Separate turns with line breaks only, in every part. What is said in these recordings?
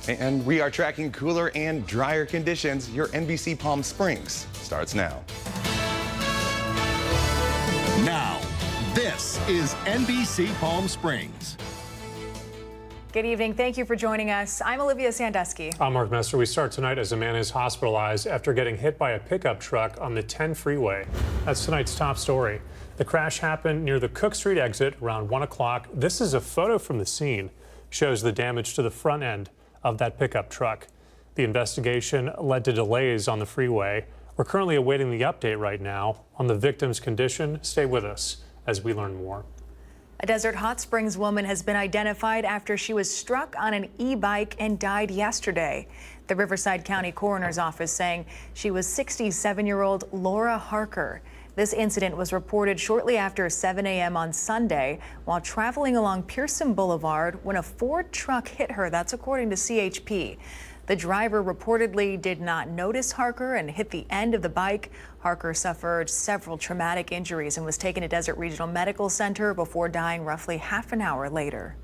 And we are tracking cooler and drier conditions. Your NBC Palm Springs starts now.
Now, this is NBC Palm Springs.
Good evening. Thank you for joining us. I'm Olivia Sandusky.
I'm Mark Messer. We start tonight as a man is hospitalized after getting hit by a pickup truck on the 10 freeway. That's tonight's top story. The crash happened near the Cook Street exit around 1 o'clock. This is a photo from the scene. Shows the damage to the front end of that pickup truck. The investigation led to delays on the freeway. We're currently awaiting the update right now on the victim's condition. Stay with us as we learn more.
A Desert Hot Springs woman has been identified after she was struck on an e-bike and died yesterday. The Riverside County Coroner's Office saying she was 67-year-old Laura Harker. This incident was reported shortly after 7 a.m. on Sunday while traveling along Pearson Boulevard when a Ford truck hit her. That's according to CHP. The driver reportedly did not notice Harker and hit the end of the bike. Harker suffered several traumatic injuries and was taken to Desert Regional Medical Center before dying roughly half an hour later.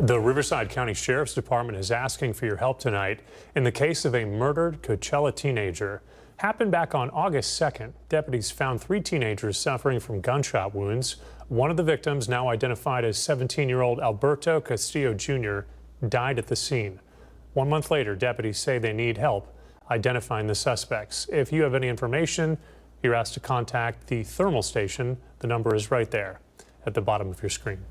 The Riverside County Sheriff's Department is asking for your help tonight in the case of a murdered Coachella teenager. Happened back on August 2nd. Deputies found 3 teenagers suffering from gunshot wounds. One of the victims, now identified as 17-year-old Alberto Castillo Jr., died at the scene. 1 month later, deputies say they need help identifying the suspects. If you have any information, you're asked to contact the thermal station. The number is right there at the bottom of your screen.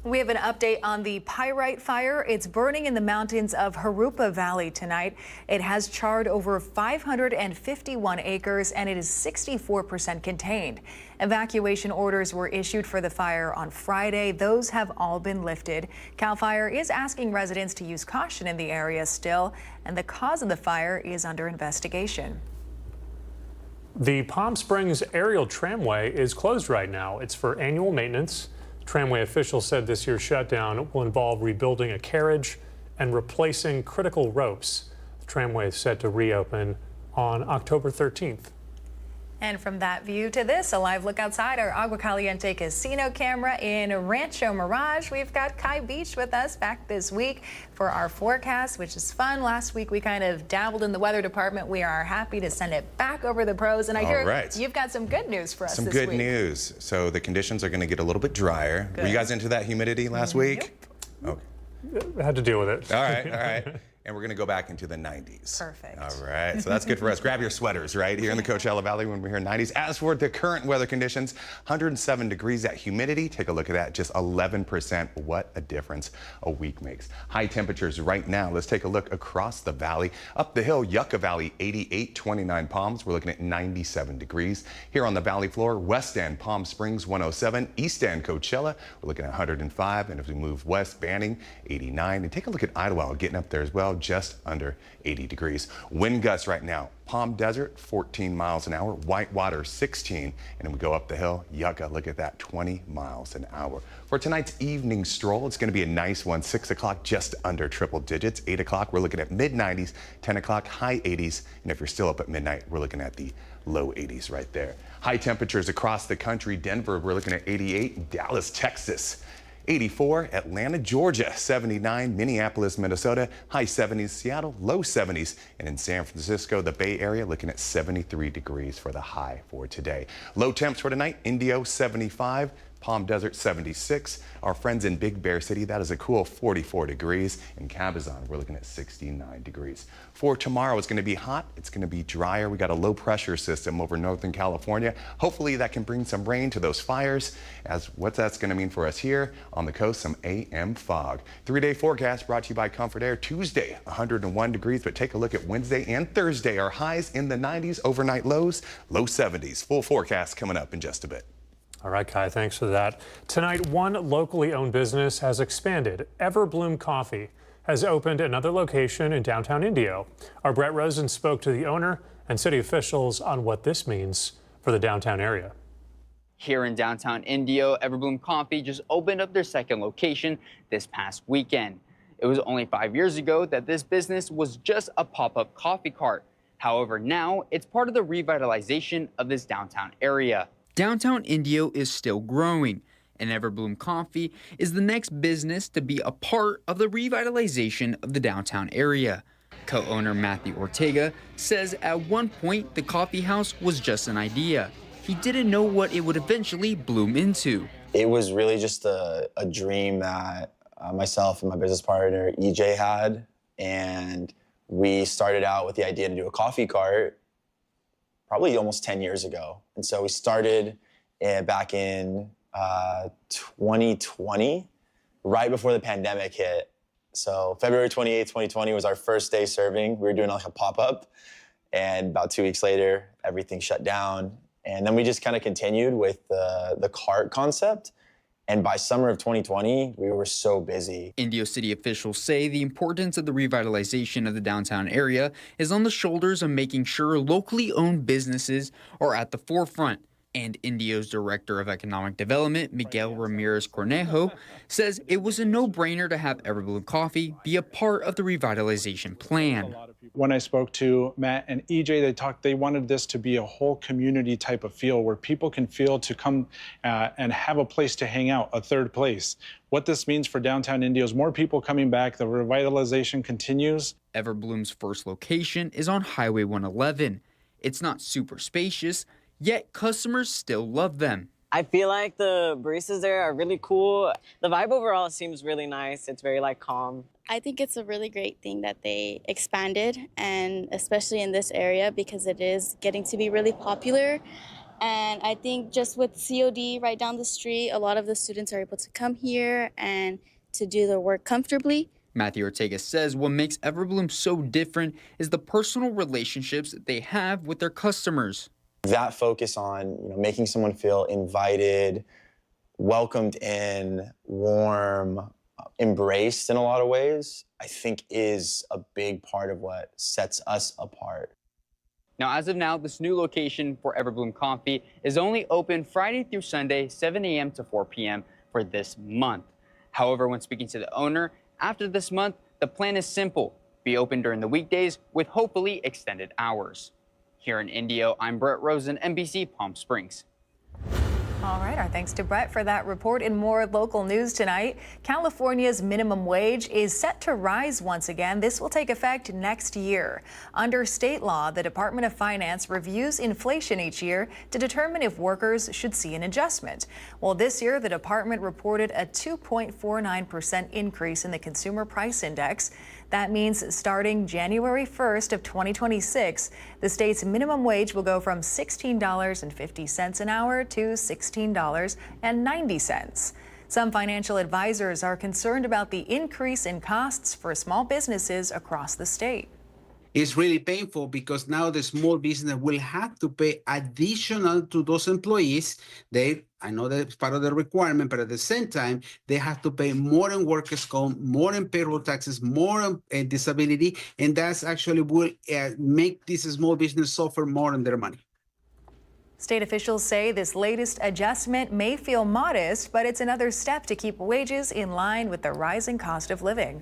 We have an update on the pyrite fire. It's burning in the mountains of Jurupa Valley tonight. It has charred over 551 acres and it is 64% contained. Evacuation orders were issued for the fire on Friday. Those have all been lifted. CAL FIRE is asking residents to use caution in the area still, and the cause of the fire is under investigation.
The Palm Springs aerial tramway is closed right now. It's for annual maintenance. Tramway officials said this year's shutdown will involve rebuilding a carriage and replacing critical ropes. The tramway is set to reopen on October 13th.
And from that view to this, a live look outside our Agua Caliente casino camera in Rancho Mirage. We've got Kai Beach with us back this week for our forecast, which is fun. Last week we kind of dabbled in the weather department. We are happy to send it back over the pros. And I hear you've got some good news for us this week.
Some good news. So the conditions are going to get a little bit drier. Good. Were you guys into that humidity last week?
Nope.
Okay. I had to deal with it.
All right, all right. And we're going to go back into the 90s.
Perfect.
All right, so that's good for us. Grab your sweaters right here in the Coachella Valley when we're here in 90s. As for the current weather conditions, 107 degrees. That humidity, take a look at that, just 11%. What a difference a week makes. High temperatures right now. Let's take a look across the valley. Up the hill, Yucca Valley, 88, 29 Palms. We're looking at 97 degrees. Here on the valley floor, West End, Palm Springs, 107. East End, Coachella, we're looking at 105. And if we move west, Banning, 89. And take a look at Idlewild, getting up there as well, just under 80 degrees. Wind gusts right now. Palm Desert, 14 miles an hour. Whitewater, 16. And then we go up the hill. Yucca, look at that, 20 miles an hour. For tonight's evening stroll, it's going to be a nice one. 6 o'clock, just under triple digits. 8 o'clock, we're looking at mid-90s. 10 o'clock, high 80s. And if you're still up at midnight, we're looking at the low 80s right there. High temperatures across the country. Denver, we're looking at 88. Dallas, Texas, 84, Atlanta, Georgia, 79, Minneapolis, Minnesota, high 70s, Seattle, low 70s, and in San Francisco, the Bay Area, looking at 73 degrees for the high for today. Low temps for tonight, Indio, 75. Palm Desert, 76. Our friends in Big Bear City, that is a cool 44 degrees. In Cabazon, we're looking at 69 degrees. For tomorrow, it's going to be hot. It's going to be drier. We got a low pressure system over Northern California. Hopefully that can bring some rain to those fires. As what that's going to mean for us here on the coast, some AM fog. 3-day forecast brought to you by Comfort Air. Tuesday, 101 degrees, but take a look at Wednesday and Thursday. Our highs in the 90s, overnight lows, low 70s. Full forecast coming up in just a bit.
All right, Kai, thanks for that. Tonight, one locally owned business has expanded. Everbloom Coffee has opened another location in downtown Indio. Our Brett Rosen spoke to the owner and city officials on what this means for the downtown area.
Here in downtown Indio, Everbloom Coffee just opened up their second location this past weekend. It was only 5 years ago that this business was just a pop-up coffee cart. However, now it's part of the revitalization of this downtown area. Downtown Indio is still growing, And Everbloom Coffee is the next business to be a part of the revitalization of the downtown area. Co-owner Matthew Ortega says at one point the coffee house was just an idea. He didn't know what it would eventually bloom into.
It was really just a dream that myself and my business partner EJ had, and we started out with the idea to do a coffee cart probably almost 10 years ago. And so we started back in 2020, right before the pandemic hit. So February 28th, 2020 was our first day serving. We were doing like a pop-up, and about 2 weeks later, everything shut down. And then we just kind of continued with the cart concept. And by summer of 2020, we were so busy.
Indio City officials say the importance of the revitalization of the downtown area is on the shoulders of making sure locally owned businesses are at the forefront. And Indio's Director of Economic Development, Miguel Ramirez Cornejo, says it was a no-brainer to have Everbloom Coffee be a part of the revitalization plan.
When I spoke to Matt and EJ, they wanted this to be a whole community type of feel where people can feel to come and have a place to hang out, a third place. What this means for downtown Indio is more people coming back, the revitalization continues.
Everbloom's first location is on Highway 111. It's not super spacious, yet customers still love them.
I feel like the baristas there are really cool. The vibe overall seems really nice. It's very calm.
I think it's a really great thing that they expanded, and especially in this area because it is getting to be really popular. And I think just with COD right down the street, a lot of the students are able to come here and to do their work comfortably.
Matthew Ortega says what makes Everbloom so different is the personal relationships that they have with their customers.
That focus on making someone feel invited, welcomed in, warm, embraced in a lot of ways, I think is a big part of what sets us apart.
Now, as of now, this new location for Everbloom Coffee is only open Friday through Sunday, 7 a.m. to 4 p.m. for this month. However, when speaking to the owner, after this month, the plan is simple: be open during the weekdays with hopefully extended hours. Here in Indio, I'm Brett Rosen, NBC Palm Springs.
All right, our thanks to Brett for that report. In more local news tonight, California's minimum wage is set to rise once again. This will take effect next year. Under state law, the Department of Finance reviews inflation each year to determine if workers should see an adjustment. Well, this year, the department reported a 2.49% increase in the Consumer Price Index. That means starting January 1st of 2026, the state's minimum wage will go from $16.50 an hour to $16.90. Some financial advisors are concerned about the increase in costs for small businesses across the state.
It's really painful because now the small business will have to pay additional to those employees. I know that's part of the requirement, but at the same time, they have to pay more in workers' comp, more in payroll taxes, more in disability, and that's actually will make this small business suffer more on their money.
State officials say this latest adjustment may feel modest, but it's another step to keep wages in line with the rising cost of living.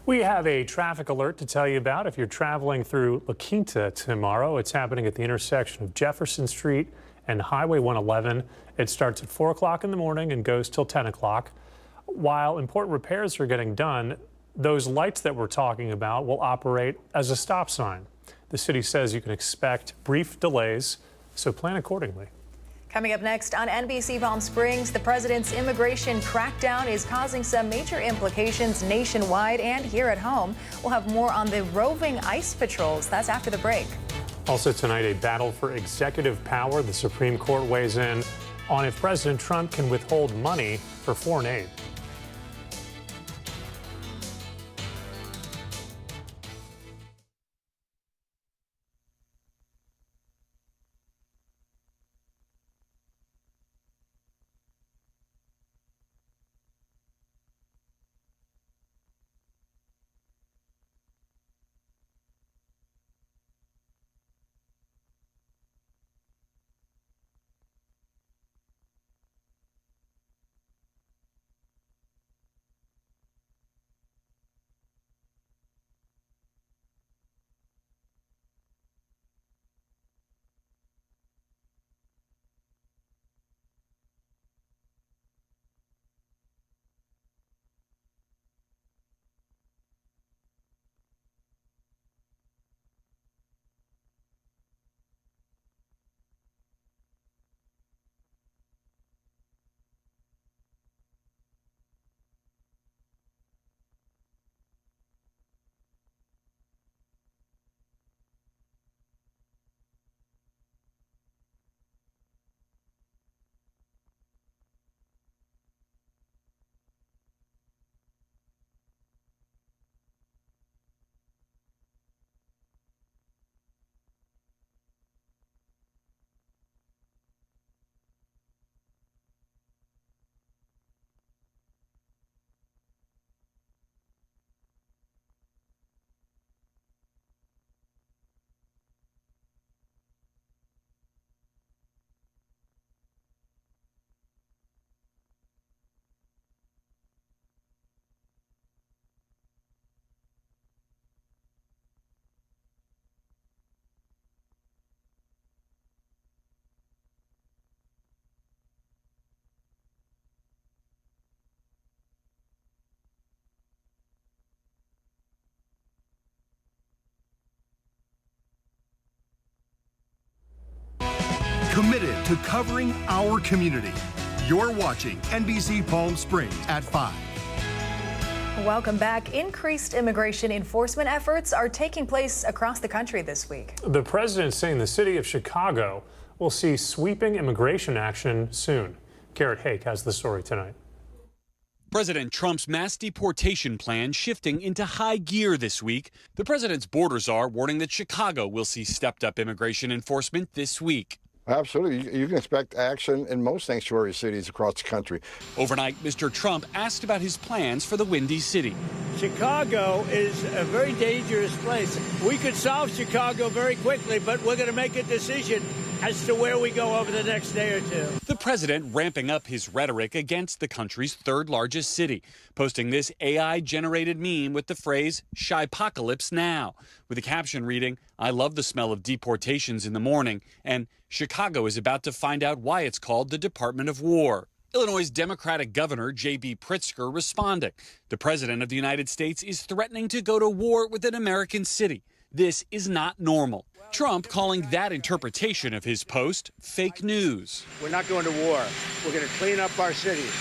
We have a traffic alert to tell you about if you're traveling through La Quinta tomorrow. It's happening at the intersection of Jefferson Street and Highway 111. It starts at 4 o'clock in the morning and goes till 10 o'clock. While important repairs are getting done, those lights that we're talking about will operate as a stop sign. The city says you can expect brief delays, so plan accordingly.
Coming up next on NBC Palm Springs, the president's immigration crackdown is causing some major implications nationwide and here at home. We'll have more on the roving ICE patrols. That's after the break.
Also tonight, a battle for executive power. The Supreme Court weighs in on if President Trump can withhold money for foreign aid.
committed to covering our community. You're watching NBC Palm Springs at 5.
Welcome back. Increased immigration enforcement efforts are taking place across the country this week.
The president saying the city of Chicago will see sweeping immigration action soon. Garrett Hake has the story tonight.
President Trump's mass deportation plan shifting into high gear this week. The president's border czar warning that Chicago will see stepped up immigration enforcement this week.
Absolutely. You can expect action in most sanctuary cities across the country.
Overnight, Mr. Trump asked about his plans for the Windy City.
Chicago is a very dangerous place. We could solve Chicago very quickly, but we're going to make a decision as to where we go over the next day or two.
The president ramping up his rhetoric against the country's third largest city, posting this AI-generated meme with the phrase, "Shypocalypse now," with a caption reading, "I love the smell of deportations in the morning," and "Chicago is about to find out why it's called the Department of War." Illinois' Democratic Governor J.B. Pritzker responding. The President of the United States is threatening to go to war with an American city. This is not normal. Trump calling that interpretation of his post fake news.
We're not going to war. We're going to clean up our cities.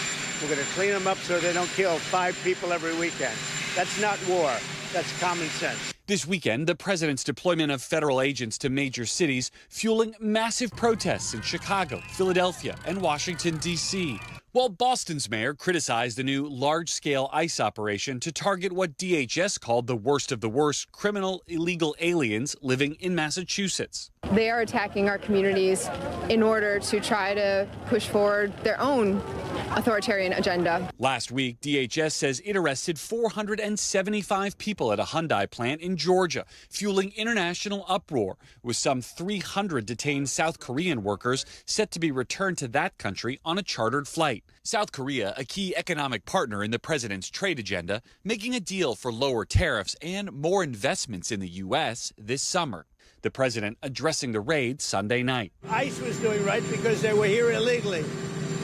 We're going to clean them up so they don't kill 5 people every weekend. That's not war. That's common sense.
This weekend, the president's deployment of federal agents to major cities fueling massive protests in Chicago, Philadelphia, and Washington, D.C. While Boston's mayor criticized the new large-scale ICE operation to target what DHS called the worst of the worst criminal illegal aliens living in Massachusetts.
They are attacking our communities in order to try to push forward their own authoritarian agenda.
Last week, DHS says it arrested 475 people at a Hyundai plant in Georgia, fueling international uproar, with some 300 detained South Korean workers set to be returned to that country on a chartered flight. South Korea, a key economic partner in the president's trade agenda, making a deal for lower tariffs and more investments in the U.S. this summer. The president addressing the raid Sunday night.
ICE was doing right because they were here illegally.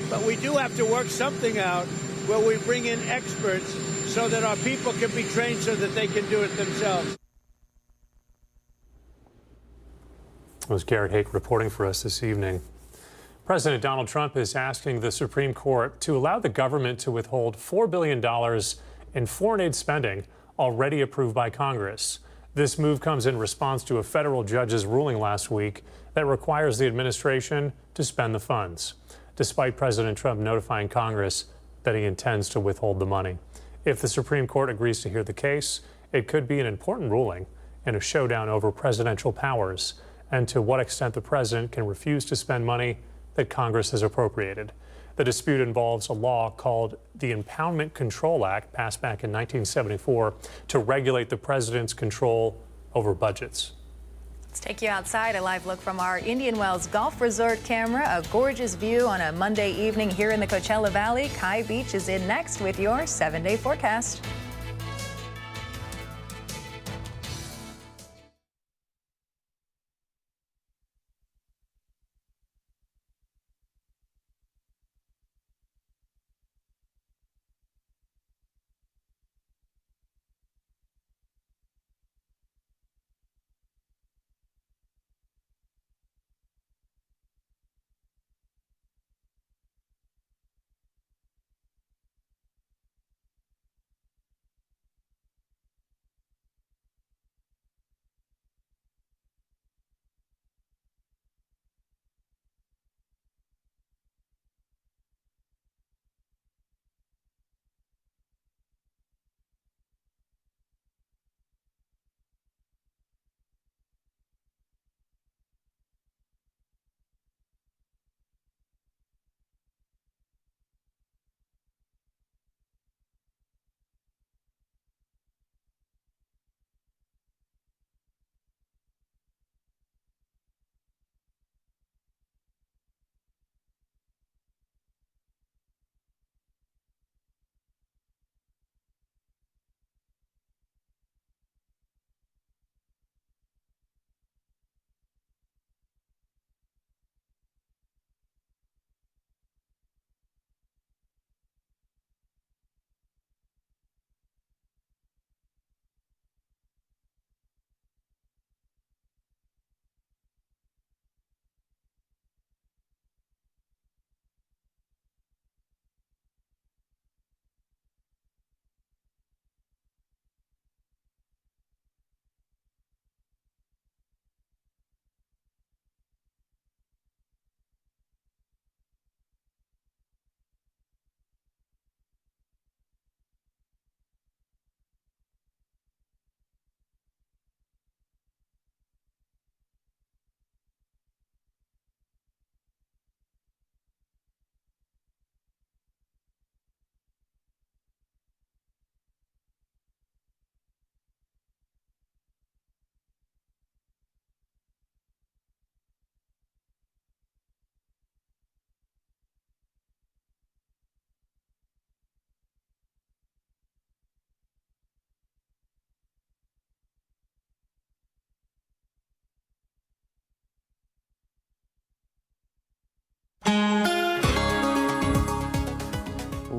But we do have to work something out where we bring in experts so that our people can be trained so that they can do it themselves.
It was Garrett Hake reporting for us this evening. President Donald Trump is asking the Supreme Court to allow the government to withhold $4 billion in foreign aid spending already approved by Congress. This move comes in response to a federal judge's ruling last week that requires the administration to spend the funds, despite President Trump notifying Congress that he intends to withhold the money. If the Supreme Court agrees to hear the case, it could be an important ruling in a showdown over presidential powers and to what extent the president can refuse to spend money that Congress has appropriated. The dispute involves a law called the Impoundment Control Act, passed back in 1974, to regulate the president's control over budgets.
Let's take you outside. A live look from our Indian Wells Golf Resort camera. A gorgeous view on a Monday evening here in the Coachella Valley. Kai Beach is in next with your 7-day forecast.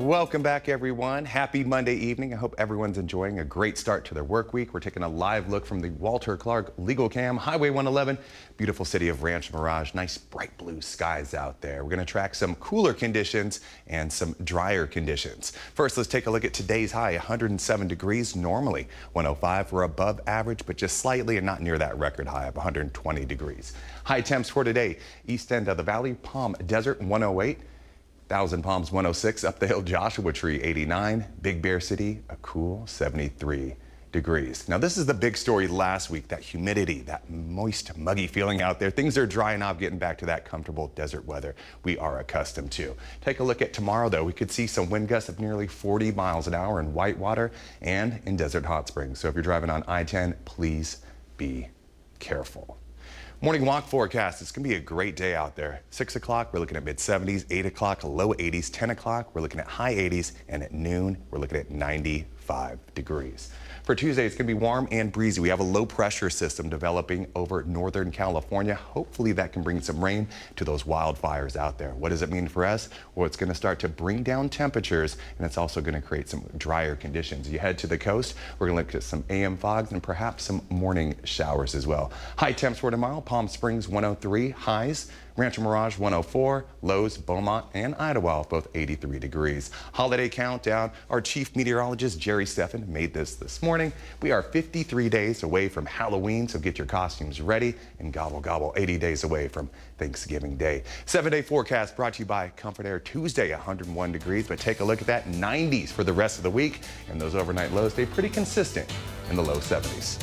Welcome back, everyone. Happy Monday evening. I hope everyone's enjoying a great start to their work week. We're taking a live look from the Walter Clark Legal Cam, Highway 111, beautiful city of Rancho Mirage. Nice bright blue skies out there. We're going to track some cooler conditions and some drier conditions. First, let's take a look at today's high, 107 degrees. Normally 105. We're above average, but just slightly and not near that record high of 120 degrees. High temps for today, east end of the valley, Palm Desert 108. Thousand Palms 106, up the hill Joshua Tree 89, Big Bear City a cool 73 degrees. Now this is the big story last week, that humidity, that moist, muggy feeling out there. Things are drying up, getting back to that comfortable desert weather we are accustomed to. Take a look at tomorrow though. We could see some wind gusts of nearly 40 miles an hour in Whitewater and in Desert Hot Springs. So if you're driving on I-10, please be careful. Morning walk forecast. It's going to be a great day out there. 6 o'clock, we're looking at mid-70s. 8 o'clock, low 80s. 10 o'clock, we're looking at high 80s. And at noon, we're looking at 95 degrees. For Tuesday, it's going to be warm and breezy. We have a low pressure system developing over Northern California. Hopefully that can bring some rain to those wildfires out there. What does it mean for us? Well, it's going to start to bring down temperatures, and it's also going to create some drier conditions. You head to the coast, we're going to look at some AM fogs and perhaps some morning showers as well. High temps for tomorrow, Palm Springs 103, highs Rancho Mirage 104, lows Beaumont and Idlewild both 83 degrees. Holiday countdown. Our chief meteorologist Jerry Steffen made this morning. We are 53 days away from Halloween, so get your costumes ready and gobble gobble. 80 days away from Thanksgiving Day. 7-day forecast brought to you by Comfort Air. Tuesday 101 degrees, but take a look at that, 90s for the rest of the week, and those overnight lows stay pretty consistent in the low 70s.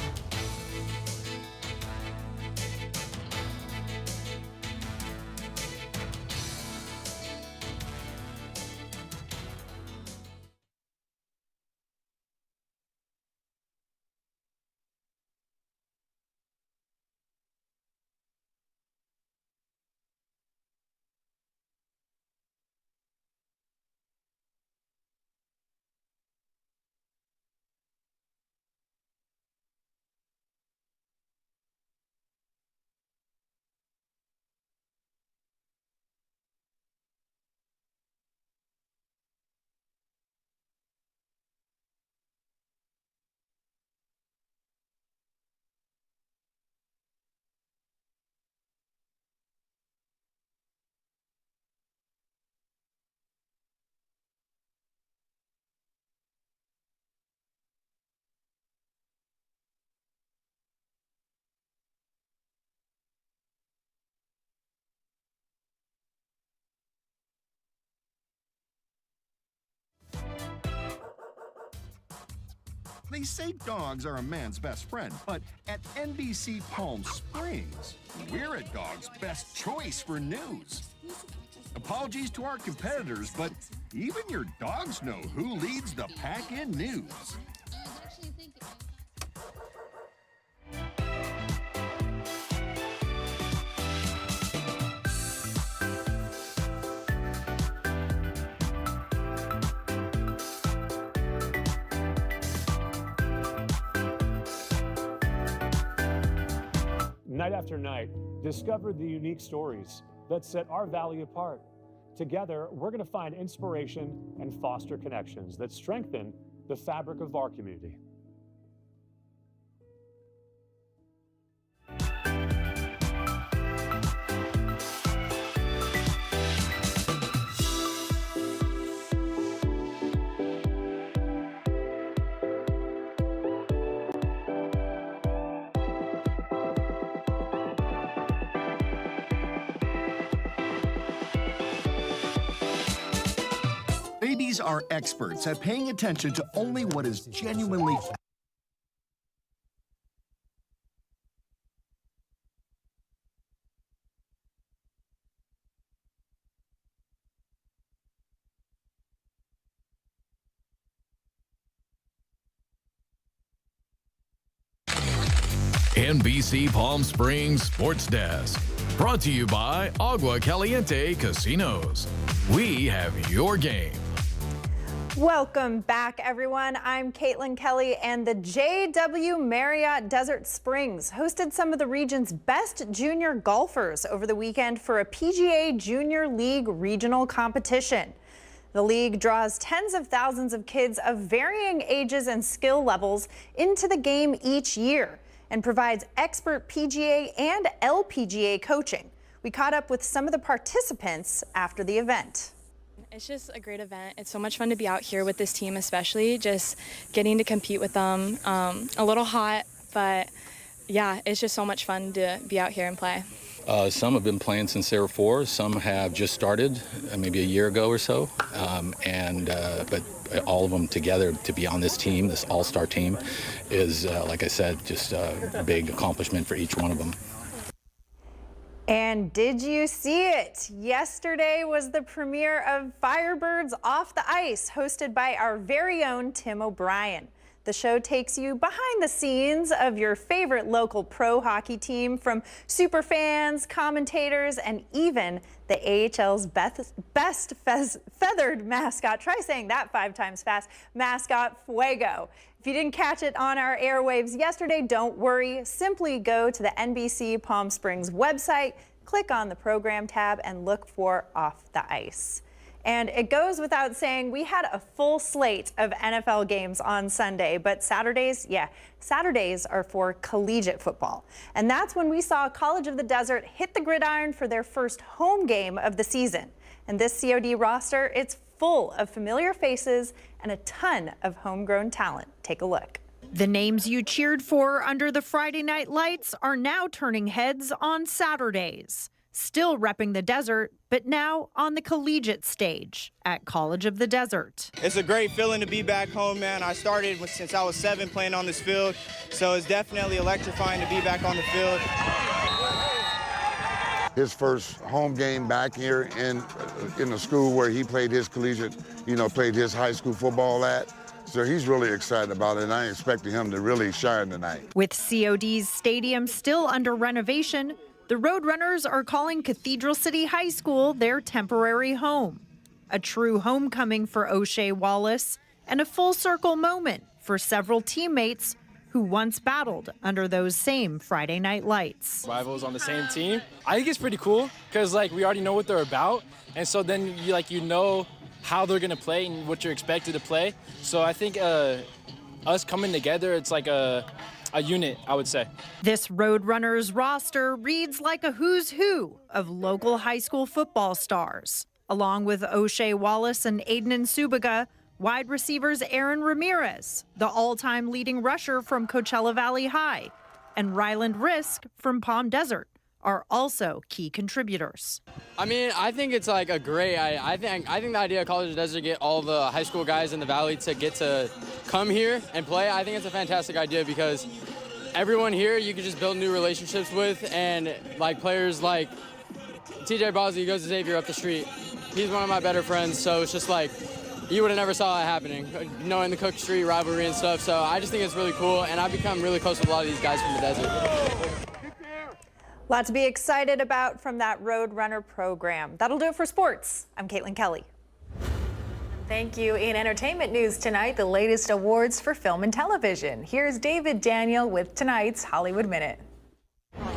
They say dogs are a man's best friend, but at NBC Palm Springs, we're a dog's best choice for news. Apologies to our competitors, but even your dogs know who leads the pack in news.
Night after night, discover the unique stories that set our valley apart. Together, we're going to find inspiration and foster connections that strengthen the fabric of our community.
Babies are experts at paying attention to only what is genuinely
NBC Palm Springs Sports Desk. Brought to you by Agua Caliente Casinos. We have your game.
Welcome back, everyone. I'm Caitlin Kelly, and the JW Marriott Desert Springs hosted some of the region's best junior golfers over the weekend for a PGA Junior League regional competition. The league draws tens of thousands of kids of varying ages and skill levels into the game each year and provides expert PGA and LPGA coaching. We caught up with some of the participants after the event.
It's just a great event. It's so much fun to be out here with this team, especially just getting to compete with them. A little hot, but yeah, it's just so much fun to be out here and play.
Some have been playing since they were 4. Some have just started maybe a year ago or so. But all of them together to be on this team, this all-star team, is, like I said, just a big accomplishment for each one of them.
And did you see it? Yesterday was the premiere of Firebirds Off the Ice, hosted by our very own Tim O'Brien. The show takes you behind the scenes of your favorite local pro hockey team, from super fans, commentators, and even the AHL's best feathered mascot. Try saying that 5 times fast. Mascot Fuego. If you didn't catch it on our airwaves yesterday, don't worry. Simply go to the NBC Palm Springs website, click on the program tab, and look for Off the Ice. And it goes without saying, we had a full slate of NFL games on Sunday, but Saturdays are for collegiate football. And that's when we saw College of the Desert hit the gridiron for their first home game of the season. And this COD roster, it's full of familiar faces and a ton of homegrown talent. Take a look.
The names you cheered for under the Friday night lights are now turning heads on Saturdays. Still repping the desert, but now on the collegiate stage at College of the Desert.
It's a great feeling to be back home, man. I started since I was 7 playing on this field, so it's definitely electrifying to be back on the field.
His first home game back here in the school where he played his collegiate, played his high school football at. So he's really excited about it, and I expected him to really shine tonight.
With COD's stadium still under renovation, the Roadrunners are calling Cathedral City High School their temporary home. A true homecoming for O'Shea Wallace and a full circle moment for several teammates who once battled under those same Friday night lights.
Rivals on the same team. I think it's pretty cool because we already know what they're about, and so then you know how they're gonna play and what you're expected to play. So I think us coming together, it's like a unit, I would say.
This Roadrunners roster reads like a who's who of local high school football stars. Along with O'Shea Wallace and Aiden Nsubiga, wide receivers Aaron Ramirez, the all-time leading rusher from Coachella Valley High, and Ryland Risk from Palm Desert are also key contributors.
I mean, I think it's a great, I think the idea of College of the Desert, get all the high school guys in the Valley to get to come here and play, I think it's a fantastic idea because everyone here you can just build new relationships with, and players like TJ Bosley goes to Xavier up the street. He's one of my better friends, so it's just you would have never saw that happening, knowing the Cook Street rivalry and stuff. So I just think it's really cool, and I've become really close with a lot of these guys from the desert.
Lot to be excited about from that Roadrunner program. That'll do it for sports. I'm Caitlin Kelly. Thank you. In entertainment news tonight, the latest awards for film and television. Here's David Daniel with tonight's Hollywood Minute.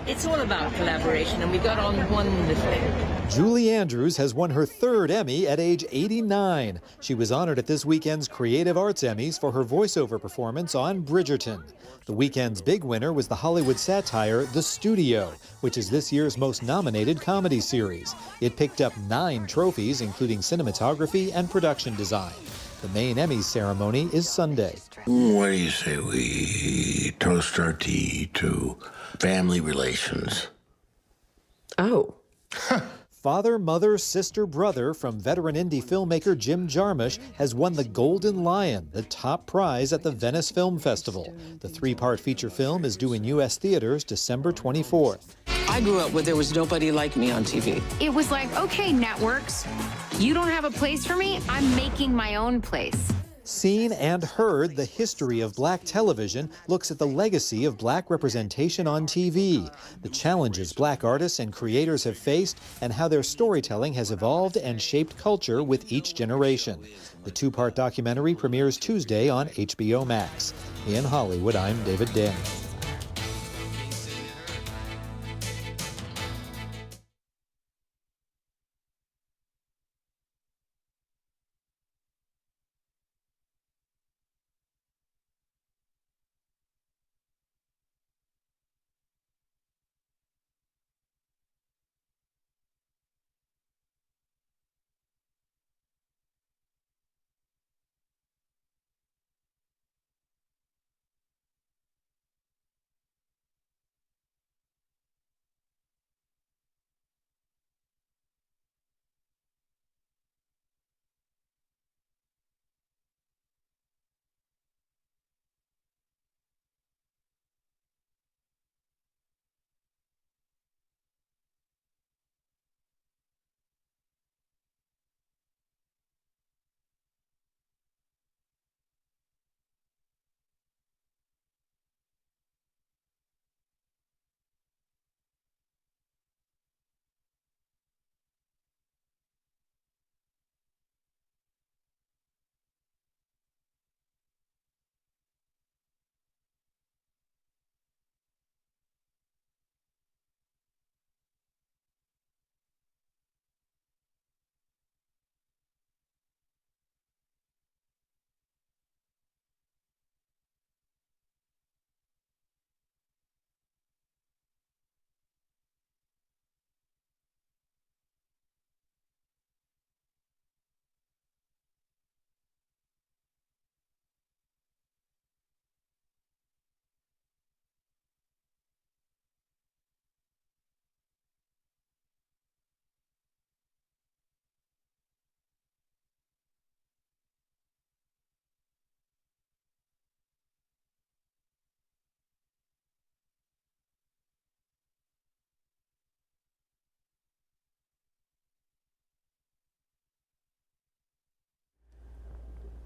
It's all about collaboration, and we got on wonderfully.
Julie Andrews has won her 3rd Emmy at age 89. She was honored at this weekend's Creative Arts Emmys for her voiceover performance on Bridgerton. The weekend's big winner was the Hollywood satire The Studio, which is this year's most nominated comedy series. It picked up 9 trophies, including cinematography and production design. The main Emmys ceremony is Sunday.
What do you say we toast our tea to family relations?
Oh. Father, Mother, Sister, Brother from veteran indie filmmaker Jim Jarmusch has won the Golden Lion, the top prize at the Venice Film Festival. The 3-part feature film is due in U.S. theaters December 24th.
I grew up where there was nobody like me on TV.
It was like, okay, networks, you don't have a place for me, I'm making my own place.
Seen and Heard, the history of black television, looks at the legacy of black representation on TV, the challenges black artists and creators have faced, and how their storytelling has evolved and shaped culture with each generation. The 2-part documentary premieres Tuesday on HBO Max. In Hollywood, I'm David Daniel.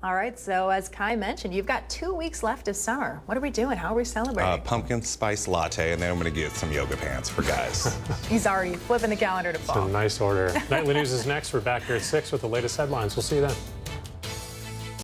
All right, so as Kai mentioned, you've got 2 weeks left of summer. What are we doing? How are we celebrating?
Pumpkin spice latte, and then I'm going to get some yoga pants for guys.
He's already flipping the calendar to fall.
Some nice order. Nightly news is next. We're back here at 6 with the latest headlines. We'll see you then.